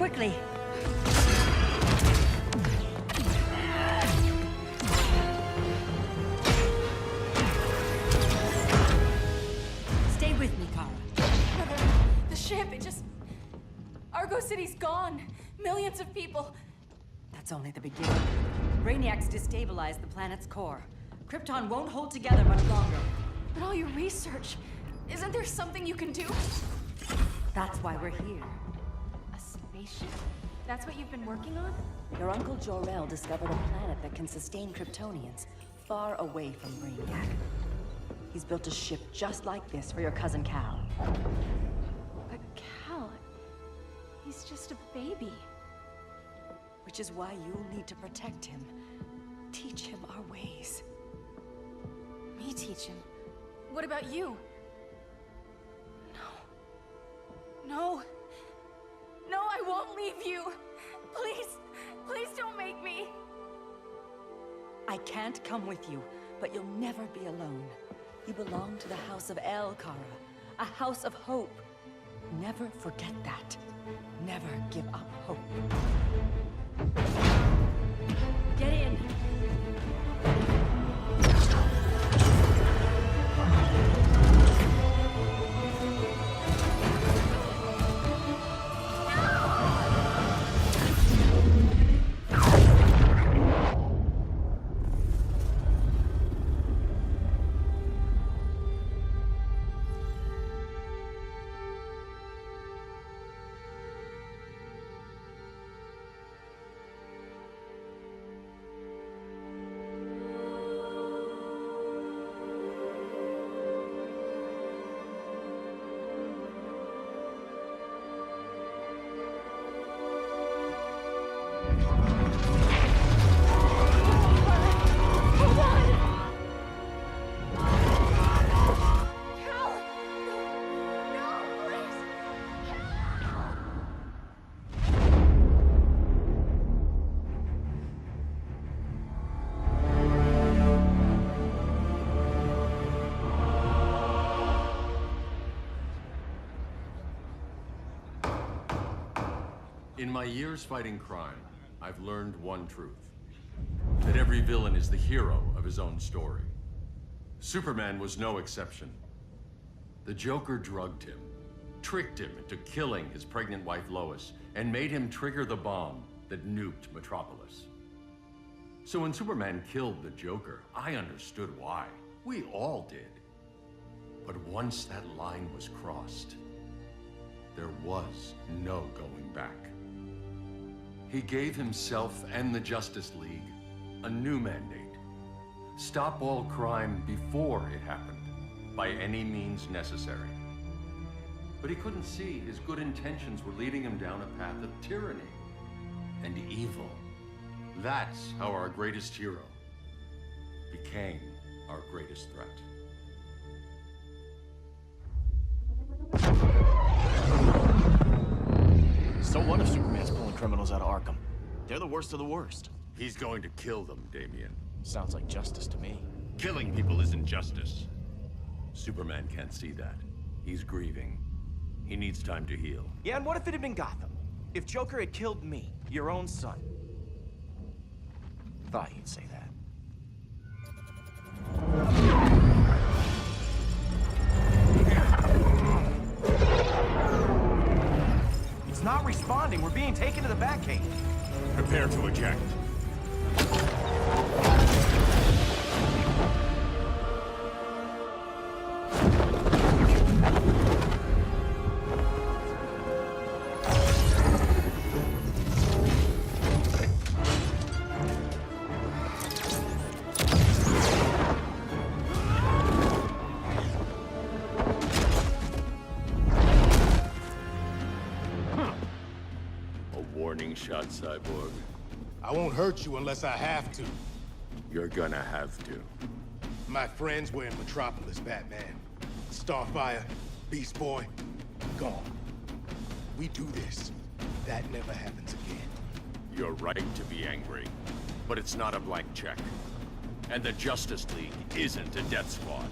quickly. Stay with me, Kara. Brother, the ship, it just... Argo City's gone. Millions of people. That's only the beginning. Brainiac's destabilized the planet's core. Krypton won't hold together much longer. But all your research, isn't there something you can do? That's why we're here. A spaceship? That's what you've been working on? Your Uncle Jor-El discovered a planet that can sustain Kryptonians, far away from Brainiac. He's built a ship just like this for your cousin Cal. But Cal... he's just a baby. Which is why you'll need to protect him. Teach him our ways. Me teach him? What about you? No. No, I won't leave you. Please, please don't make me. I can't come with you, but you'll never be alone. You belong to the House of El, Kara. A house of hope. Never forget that. Never give up hope. Get in. In my years fighting crime, I've learned one truth. That every villain is the hero of his own story. Superman was no exception. The Joker drugged him, tricked him into killing his pregnant wife Lois, and made him trigger the bomb that nuked Metropolis. So when Superman killed the Joker, I understood why. We all did. But once that line was crossed, there was no going back. He gave himself and the Justice League a new mandate. Stop all crime before it happened, by any means necessary. But he couldn't see his good intentions were leading him down a path of tyranny and evil. That's how our greatest hero became our greatest threat. So what if Superman's pulling criminals out of Arkham? They're the worst of the worst. He's going to kill them, Damian. Sounds like justice to me. Killing people isn't justice. Superman can't see that. He's grieving. He needs time to heal. Yeah, and what if it had been Gotham? If Joker had killed me, your own son? Thought you'd say that. It's not responding. We're being taken to the Batcave. Prepare to eject. Warning shot, Cyborg. I won't hurt you unless I have to. You're gonna have to. My friends were in Metropolis, Batman. Starfire, Beast Boy, gone. We do this. That never happens again. You're right to be angry, but it's not a blank check. And the Justice League isn't a death squad.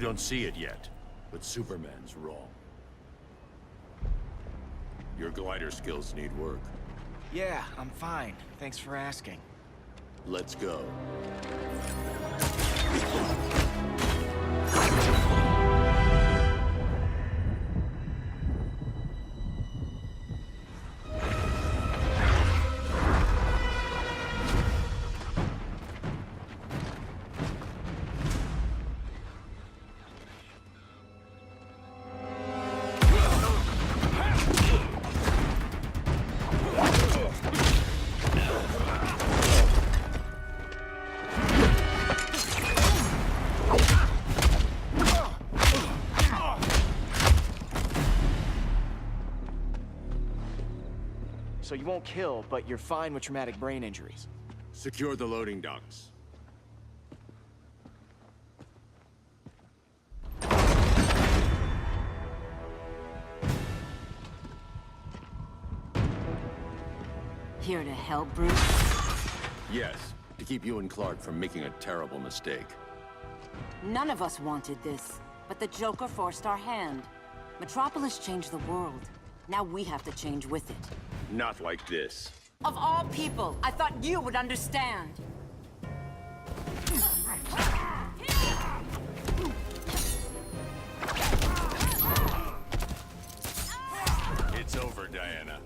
don't see it yet, but Superman's wrong. Your glider skills need work. Yeah, I'm fine. Thanks for asking. Let's go. So you won't kill, but you're fine with traumatic brain injuries. Secure the loading docks. Here to help, Bruce? Yes, to keep you and Clark from making a terrible mistake. None of us wanted this, but the Joker forced our hand. Metropolis changed the world. Now we have to change with it. Not like this. Of all people, I thought you would understand. It's over, Diana.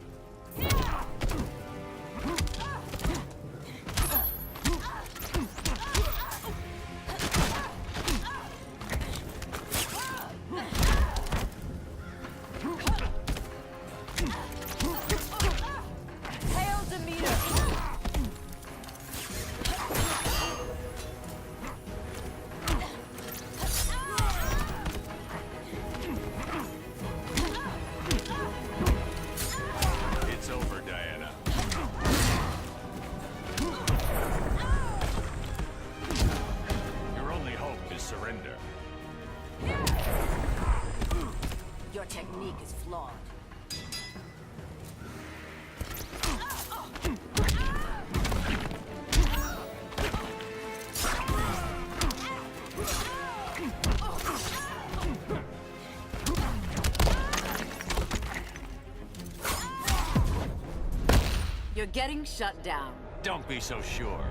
Hail Demeter! It's over, Diana. Your only hope is surrender. Your technique is flawed. You're getting shut down. Don't be so sure.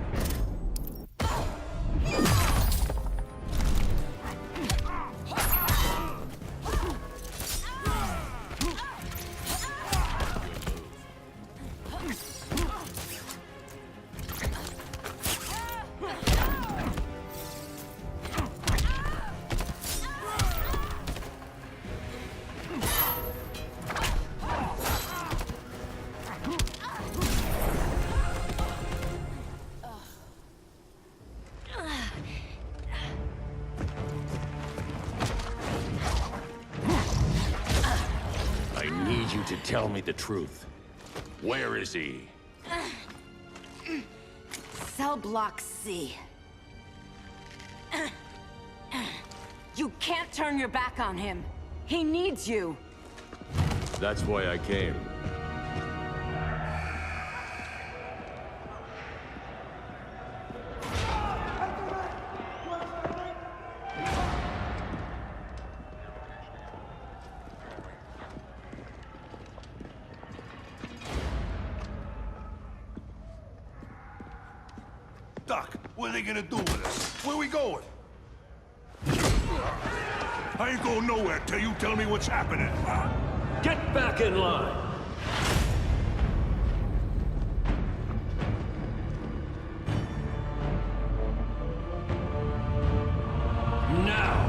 I need you to tell me the truth. Where is he? Cell Block C. You can't turn your back on him. He needs you. That's why I came. Doc, what are they gonna do with us? Where we going? I ain't going nowhere till you tell me what's happening. Get back in line! Now!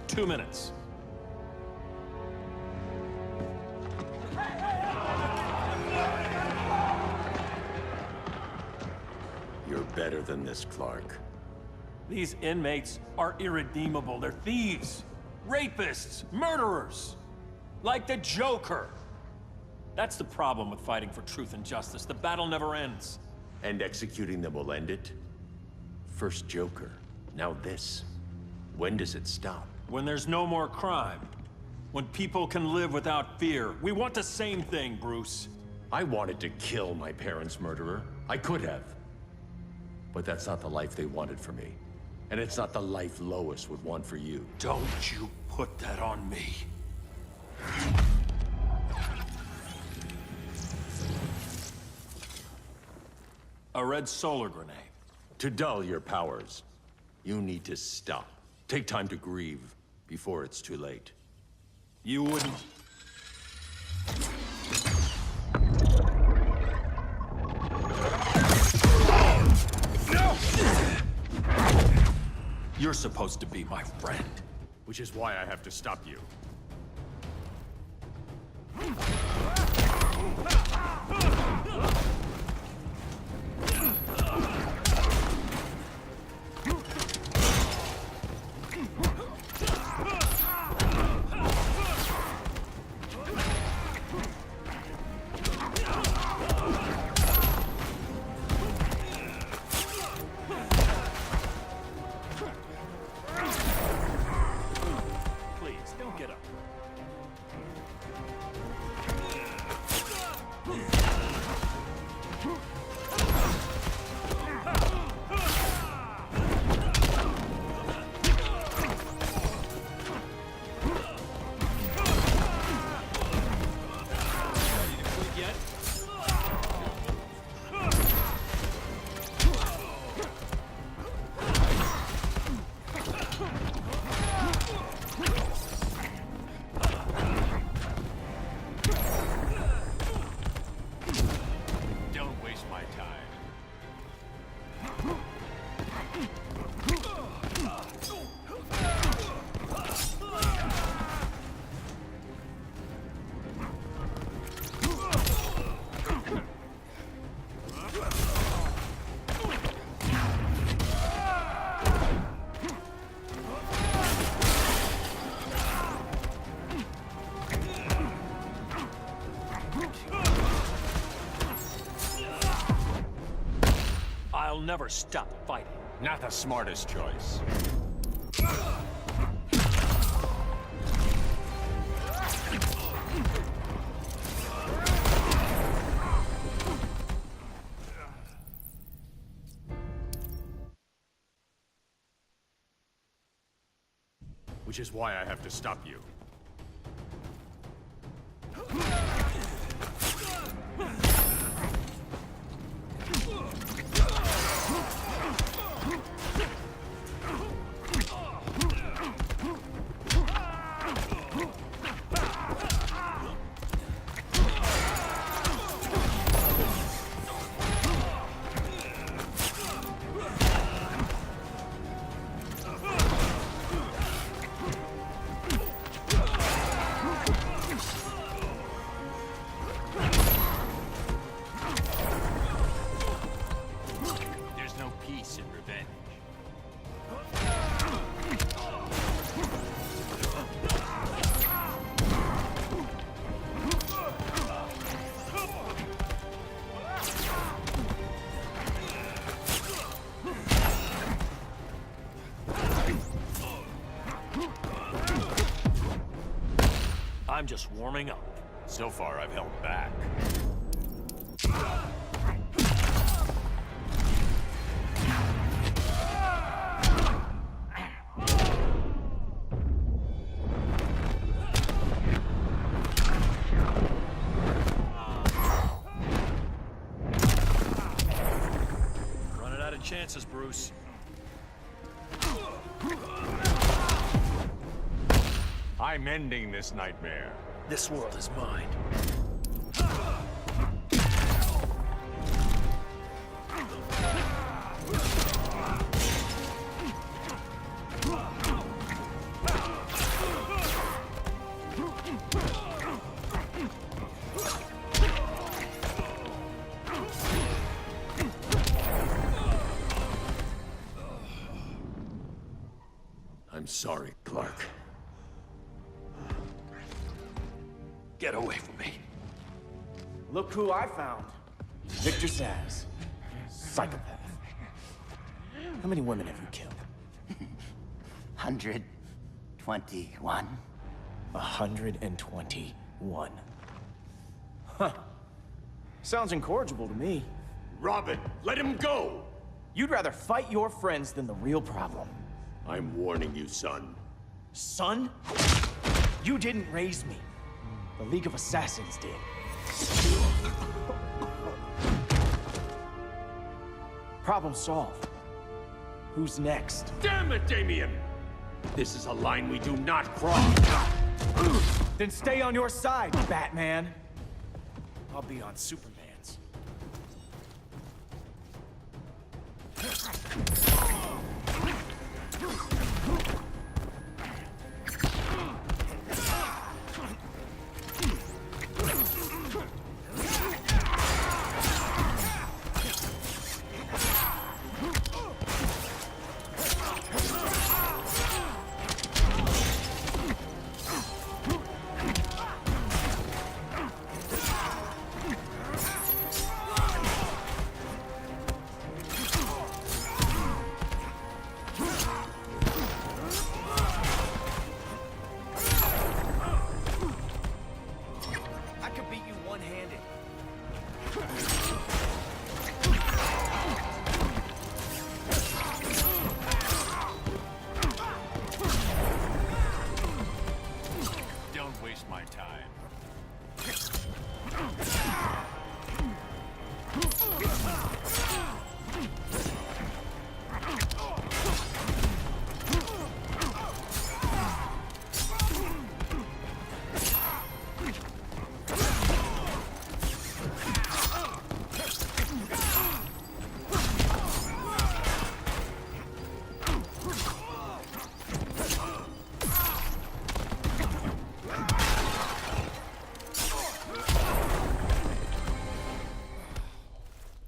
Two minutes. You're better than this, Clark. These inmates are irredeemable. They're thieves, rapists, murderers. Like the Joker. That's the problem with fighting for truth and justice. The battle never ends. And executing them will end it? First Joker, Now this. When does it stop? When there's no more crime. When people can live without fear. We want the same thing, Bruce. I wanted to kill my parents' murderer. I could have. But that's not the life they wanted for me. And it's not the life Lois would want for you. Don't you put that on me. A red solar grenade. To dull your powers, you need to stop. Take time to grieve before it's too late. You wouldn't... You're supposed to be my friend. Which is why I have to stop you. Please, don't get up. Ready to quit yet? Don't waste my time. I'll never stop fighting. Not the smartest choice. Which is why I have to stop you. There's no peace in revenge. I'm just warming up. So far, I've held back. Running out of chances, Bruce. I'm ending this nightmare. This world is mine. I'm sorry, Clark. Get away from me. Look who I found. Victor Zsasz. Psychopath. How many women have you killed? 121. 121. Huh. Sounds incorrigible to me. Robin, let him go! You'd rather fight your friends than the real problem. I'm warning you, son. Son? You didn't raise me. The League of Assassins did. Problem solved. Who's next? Damn it, Damien! This is a line we do not cross. Then stay on your side, Batman. I'll be on Superman's. I could beat you one-handed. Don't waste my time.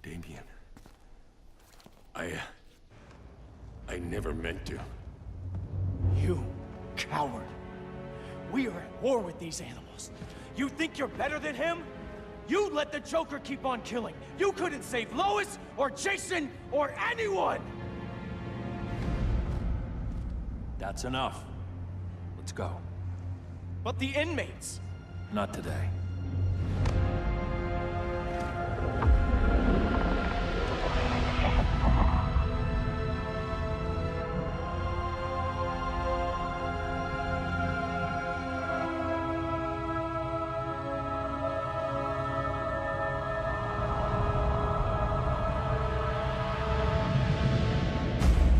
Damien. I never meant to. You coward. We are at war with these animals. You think you're better than him? You let the Joker keep on killing. You couldn't save Lois, or Jason, or anyone! That's enough. Let's go. But the inmates. Not today.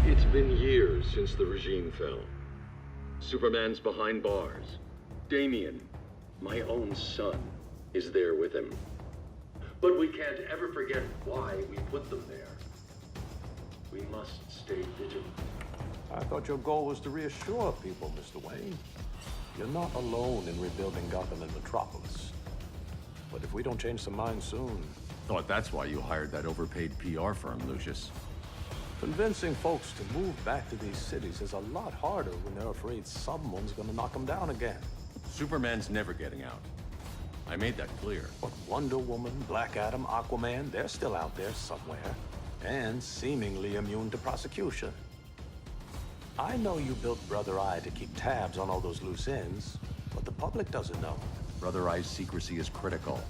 It's been years since the regime fell. Superman's behind bars. Damien, my own son, is there with him. But we can't ever forget why we put them there. We must stay vigilant. I thought your goal was to reassure people, Mr. Wayne. You're not alone in rebuilding Gotham and Metropolis. But if we don't change some minds soon... Thought that's why you hired that overpaid PR firm, Lucius. Convincing folks to move back to these cities is a lot harder when they're afraid someone's gonna knock them down again. Superman's never getting out. I made that clear. But Wonder Woman, Black Adam, Aquaman, they're still out there somewhere. And seemingly immune to prosecution. I know you built Brother Eye to keep tabs on all those loose ends, but the public doesn't know. Brother Eye's secrecy is critical.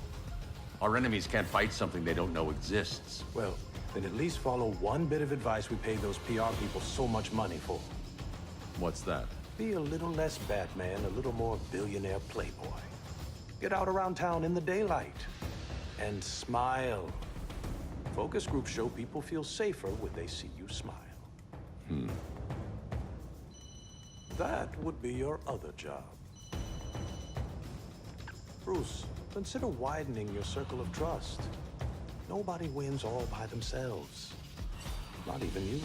Our enemies can't fight something they don't know exists. Well, then at least follow one bit of advice we paid those PR people so much money for. What's that? Be a little less Batman, a little more billionaire playboy. Get out around town in the daylight. And smile. Focus groups show people feel safer when they see you smile. That would be your other job. Bruce, consider widening your circle of trust. Nobody wins all by themselves. Not even you.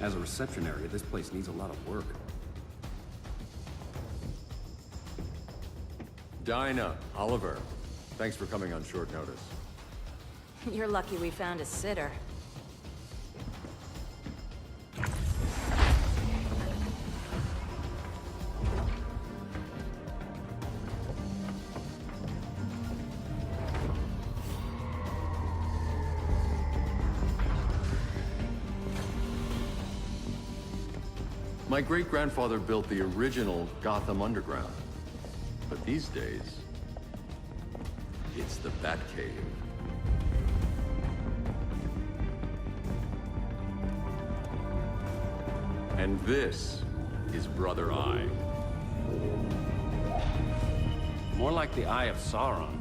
As a reception area, this place needs a lot of work. Dinah, Oliver, thanks for coming on short notice. You're lucky we found a sitter. My great-grandfather built the original Gotham Underground. But these days, it's the Batcave. And this is Brother Eye. More like the Eye of Sauron.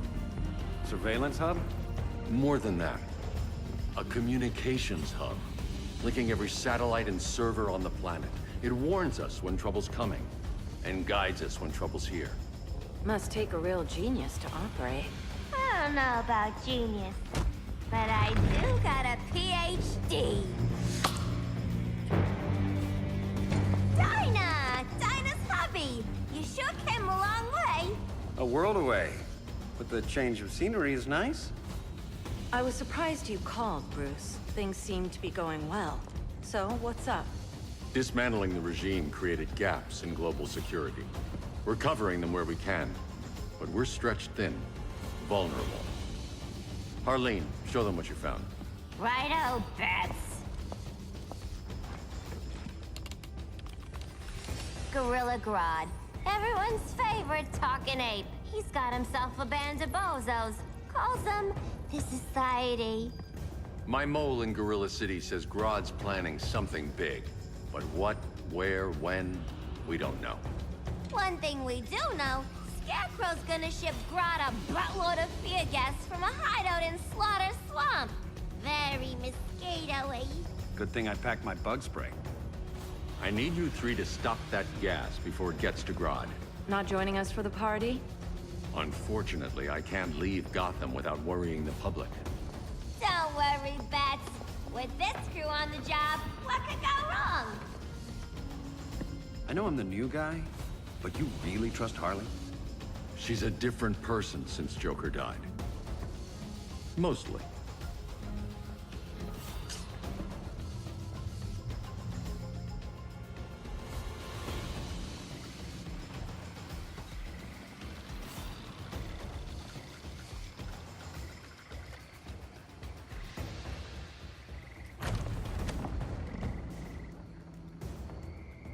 Surveillance hub? More than that. A communications hub, linking every satellite and server on the planet. It warns us when trouble's coming, and guides us when trouble's here. Must take a real genius to operate. I don't know about genius, but I do got a PhD. Dinah's hubby. You sure came a long way. A world away. But the change of scenery is nice. I was surprised you called, Bruce. Things seem to be going well. So, what's up? Dismantling the regime created gaps in global security. We're covering them where we can, but we're stretched thin, vulnerable. Harleen, show them what you found. Righto, Bats. Gorilla Grodd. Everyone's favorite talking ape. He's got himself a band of bozos. Calls them the Society. My mole in Gorilla City says Grodd's planning something big. But what, where, when, we don't know. One thing we do know, Scarecrow's gonna ship Grodd a buttload of fear gas from a hideout in Slaughter Swamp. Very mosquito-y. Good thing I packed my bug spray. I need you three to stop that gas before it gets to Grodd. Not joining us for the party? Unfortunately, I can't leave Gotham without worrying the public. Don't worry, Bats. With this crew on the job, what could go wrong? I know I'm the new guy, but you really trust Harley? She's a different person since Joker died. Mostly.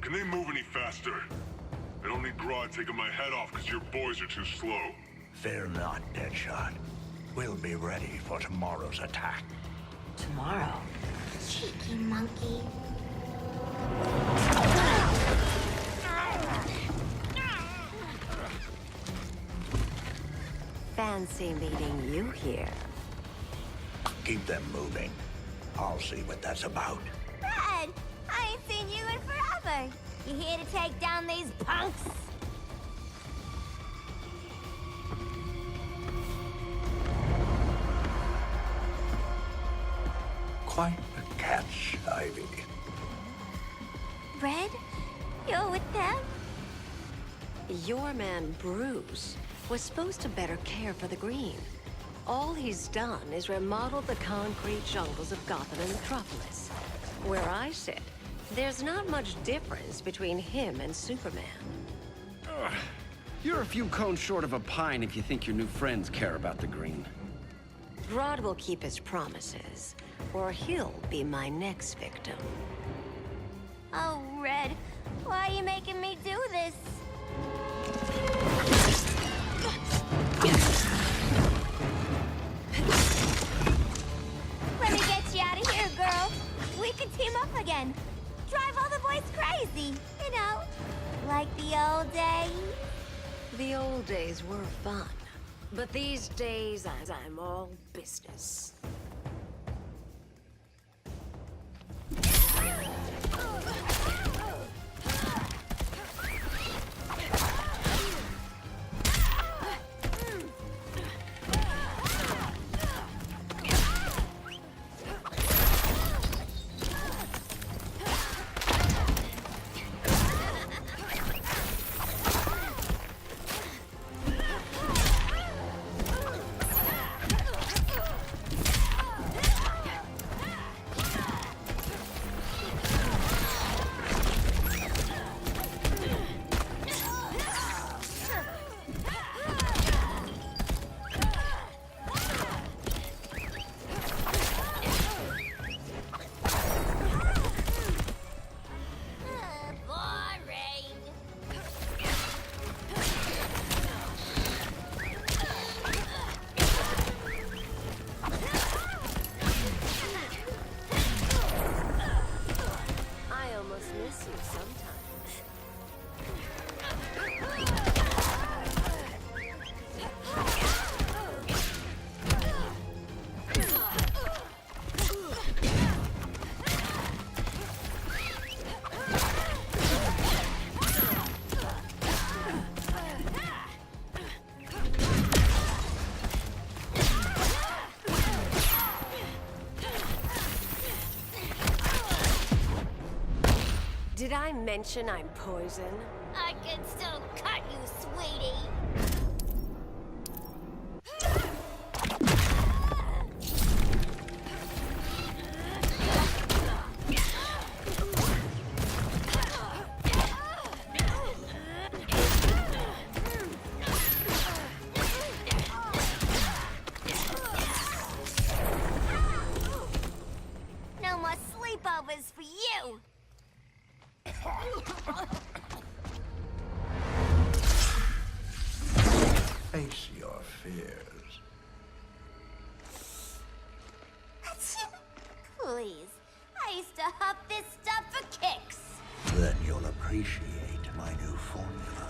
Can they move any faster? I don't need Grodd taking my head off because your boys are too slow. Fear not, Deadshot. We'll be ready for tomorrow's attack. Tomorrow? Cheeky monkey. Fancy meeting you here. Keep them moving. I'll see what that's about. Red, I ain't seen you in forever. You here to take down these punks? Quite a catch, Ivy. Red, you're with them? Your man, Bruce, was supposed to better care for the Green. All he's done is remodel the concrete jungles of Gotham and Metropolis. Where I sit, there's not much difference between him and Superman. You're a few cones short of a pine if you think your new friends care about the Green. Grodd will keep his promises, or he'll be my next victim. Oh, Red, why are you making me do this? Let me get you out of here, girl. We could team up again. Drive all the boys crazy, you know, like the old days. The old days were fun, but these days I'm all business. Did I mention I'm poison? I can still cut you, sweetie. No more sleepovers for you. Face your fears. Please. I used to huff this stuff for kicks. Then you'll appreciate my new formula.